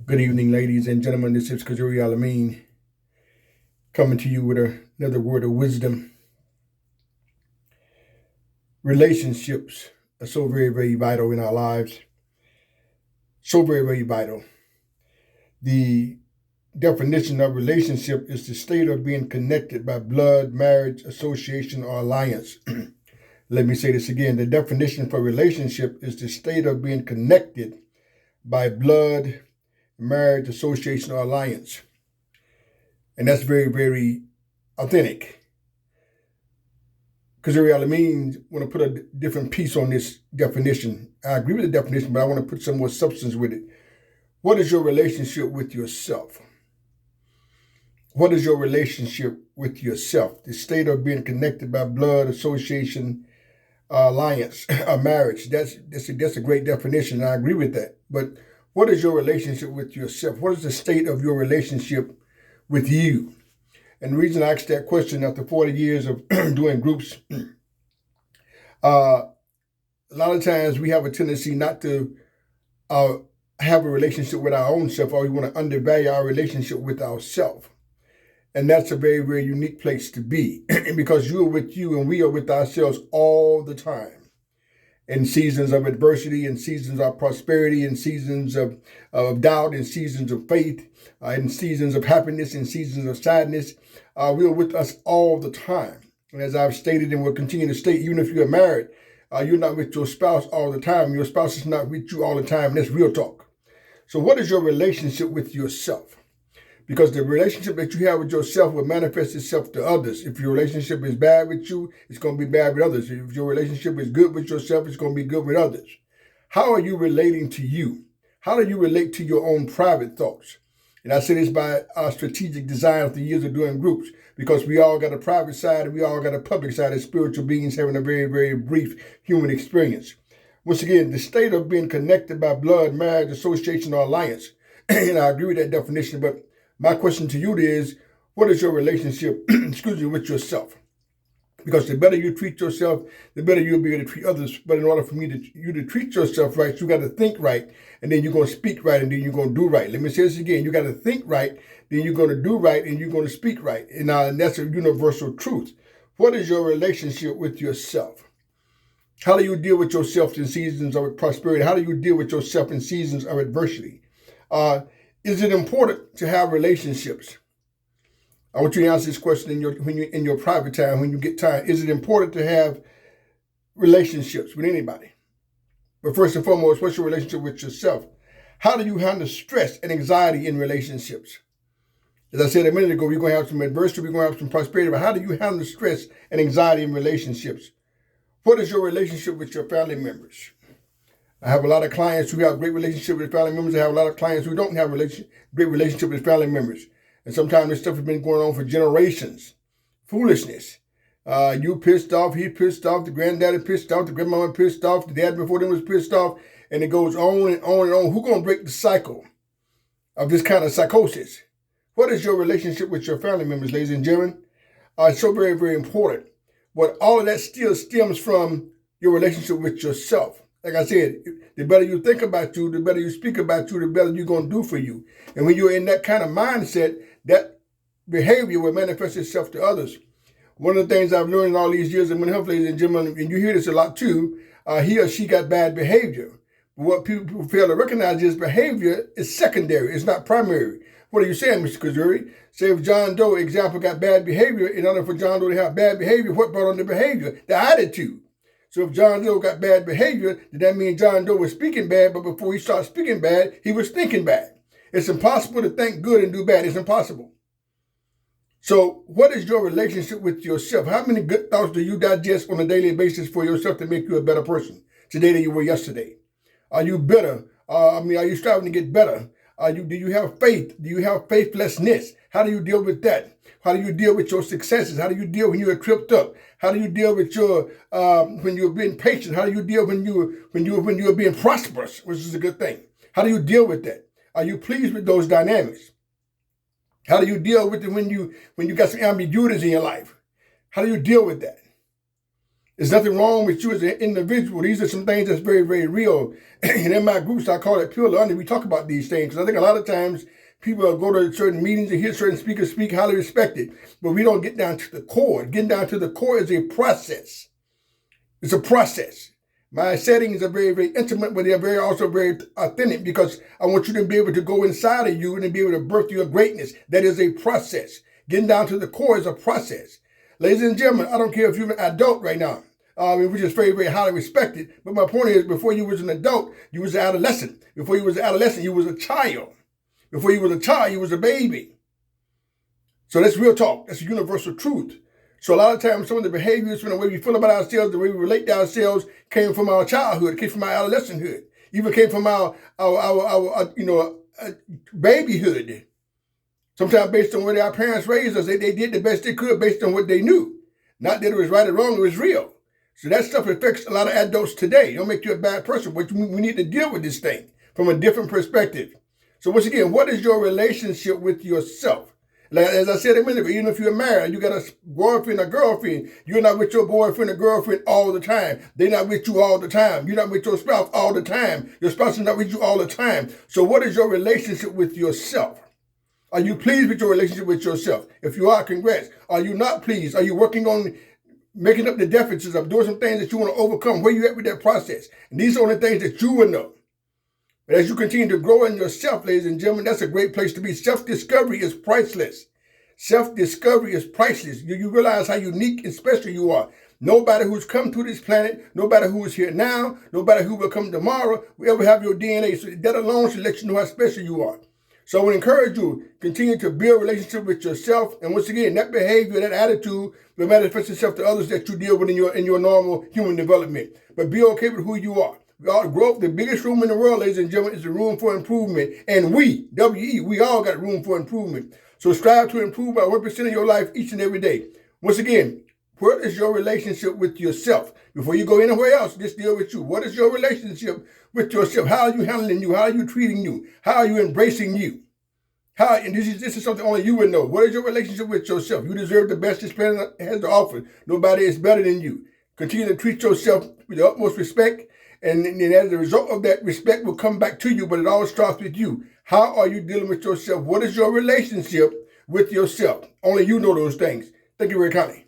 Good evening, ladies and gentlemen. This is Kazuri Alameen coming to you with another word of wisdom. Relationships are so very, very vital in our lives. So very, very vital. The definition of relationship is the state of being connected by blood, marriage, association, or alliance. Let me say this again. The definition for relationship is the state of being connected by blood, marriage, association, or alliance. And that's very, very authentic. Because I want to put a different piece on this definition. I agree with the definition, but I want to put some more substance with it. What is your relationship with yourself? What is your relationship with yourself? The state of being connected by blood, association, alliance, a marriage. That's a great definition, and I agree with that. But what is your relationship with yourself? What is the state of your relationship with you? And the reason I asked that question after 40 years of doing groups, a lot of times we have a tendency not to have a relationship with our own self, or we want to undervalue our relationship with ourselves. And that's a very, very unique place to be because you are with you and we are with ourselves all the time. In seasons of adversity, in seasons of prosperity, in seasons of doubt, in seasons of faith, in seasons of happiness, in seasons of sadness, we are with us all the time. And as I've stated and will continue to state, even if you're married, you're not with your spouse all the time. Your spouse is not with you all the time. That's real talk. So what is your relationship with yourself? Because the relationship that you have with yourself will manifest itself to others. If your relationship is bad with you, it's going to be bad with others. If your relationship is good with yourself, it's going to be good with others. How are you relating to you? How do you relate to your own private thoughts? And I say this by strategic design of the years of doing groups, because we all got a private side and we all got a public side as spiritual beings having a very, very brief human experience. Once again, the state of being connected by blood, marriage, association, or alliance. And I agree with that definition, but my question to you is, what is your relationship, with yourself? Because the better you treat yourself, the better you'll be able to treat others. But in order for you to treat yourself right, you got to think right, and then you're going to speak right, and then you're going to do right. Let me say this again. You got to think right, then you're going to do right, and you're going to speak right. And that's a universal truth. What is your relationship with yourself? How do you deal with yourself in seasons of prosperity? How do you deal with yourself in seasons of adversity? Is it important to have relationships? I want you to answer this question in your private time, when you get time. Is it important to have relationships with anybody? But first and foremost, what's your relationship with yourself? How do you handle stress and anxiety in relationships? As I said a minute ago, we're going to have some adversity, we're going to have some prosperity, but how do you handle stress and anxiety in relationships? What is your relationship with your family members? I have a lot of clients who have great relationship with family members. I have a lot of clients who don't have great relationship with family members. And sometimes this stuff has been going on for generations. Foolishness. You pissed off, he pissed off, the granddaddy pissed off, the grandmama pissed off, the dad before them was pissed off, and it goes on and on and on. Who's going to break the cycle of this kind of psychosis? What is your relationship with your family members, ladies and gentlemen? It's so very, very important. But all of that still stems from your relationship with yourself. Like I said, the better you think about you, the better you speak about you, the better you're going to do for you. And when you're in that kind of mindset, that behavior will manifest itself to others. One of the things I've learned in all these years of mental health, ladies and gentlemen, and you hear this a lot too, he or she got bad behavior. But what people fail to recognize is behavior is secondary. It's not primary. What are you saying, Mr. Kazuri? Say if John Doe, example, got bad behavior, in order for John Doe to have bad behavior, what brought on the behavior? The attitude. So if John Doe got bad behavior, then that means John Doe was speaking bad, but before he started speaking bad, he was thinking bad. It's impossible to think good and do bad. It's impossible. So what is your relationship with yourself? How many good thoughts do you digest on a daily basis for yourself to make you a better person today than you were yesterday? Are you better? Are you striving to get better? Do you have faith? Do you have faithlessness? How do you deal with that? How do you deal with your successes? How do you deal when you are tripped up? How do you deal with your when you're being patient? How do you deal when you are being prosperous, which is a good thing? How do you deal with that? Are you pleased with those dynamics? How do you deal with it when you got some ambiguities in your life? How do you deal with that? There's nothing wrong with you as an individual. These are some things that's very, very real. And in my groups, I call it Pure Learning. We talk about these things because I think a lot of times people go to certain meetings and hear certain speakers speak, highly respected, but we don't get down to the core. Getting down to the core is a process. It's a process. My settings are very, very intimate, but they're also very authentic because I want you to be able to go inside of you and be able to birth your greatness. That is a process. Getting down to the core is a process. Ladies and gentlemen, I don't care if you're an adult right now, which is very, very highly respected. But my point is, before you was an adult, you was an adolescent. Before you was an adolescent, you was a child. Before you was a child, you was a baby. So that's real talk. That's a universal truth. So a lot of times, some of the behaviors, from the way we feel about ourselves, the way we relate to ourselves, came from our childhood, came from our adolescenthood, even came from our babyhood. Sometimes based on what our parents raised us, they did the best they could based on what they knew. Not that it was right or wrong, it was real. So that stuff affects a lot of adults today. Don't make you a bad person, but we need to deal with this thing from a different perspective. So once again, what is your relationship with yourself? Like, as I said a minute ago, even if you're married, you got a boyfriend or girlfriend, you're not with your boyfriend or girlfriend all the time. They're not with you all the time. You're not with your spouse all the time. Your spouse is not with you all the time. So what is your relationship with yourself? Are you pleased with your relationship with yourself? If you are, congrats. Are you not pleased? Are you working on making up the deficits of doing some things that you want to overcome? Where you at with that process? And these are the things that you will know. But as you continue to grow in yourself, ladies and gentlemen, that's a great place to be. Self-discovery is priceless. Self-discovery is priceless. You realize how unique and special you are. Nobody who's come to this planet, nobody who is here now, nobody who will come tomorrow will ever have your DNA. So that alone should let you know how special you are. So I would encourage you, continue to build a relationship with yourself. And once again, that behavior, that attitude will manifest itself to others that you deal with in your normal human development. But be okay with who you are. We all grow up. The biggest room in the world, ladies and gentlemen, is the room for improvement. And we, W-E, we all got room for improvement. So strive to improve by 1% of your life each and every day. Once again, what is your relationship with yourself? Before you go anywhere else, just deal with you. What is your relationship with yourself? How are you handling you? How are you treating you? How are you embracing you? And this is something only you would know. What is your relationship with yourself? You deserve the best this planet has to offer. Nobody is better than you. Continue to treat yourself with the utmost respect. And as a result of that, respect will come back to you, but it all starts with you. How are you dealing with yourself? What is your relationship with yourself? Only you know those things. Thank you very kindly.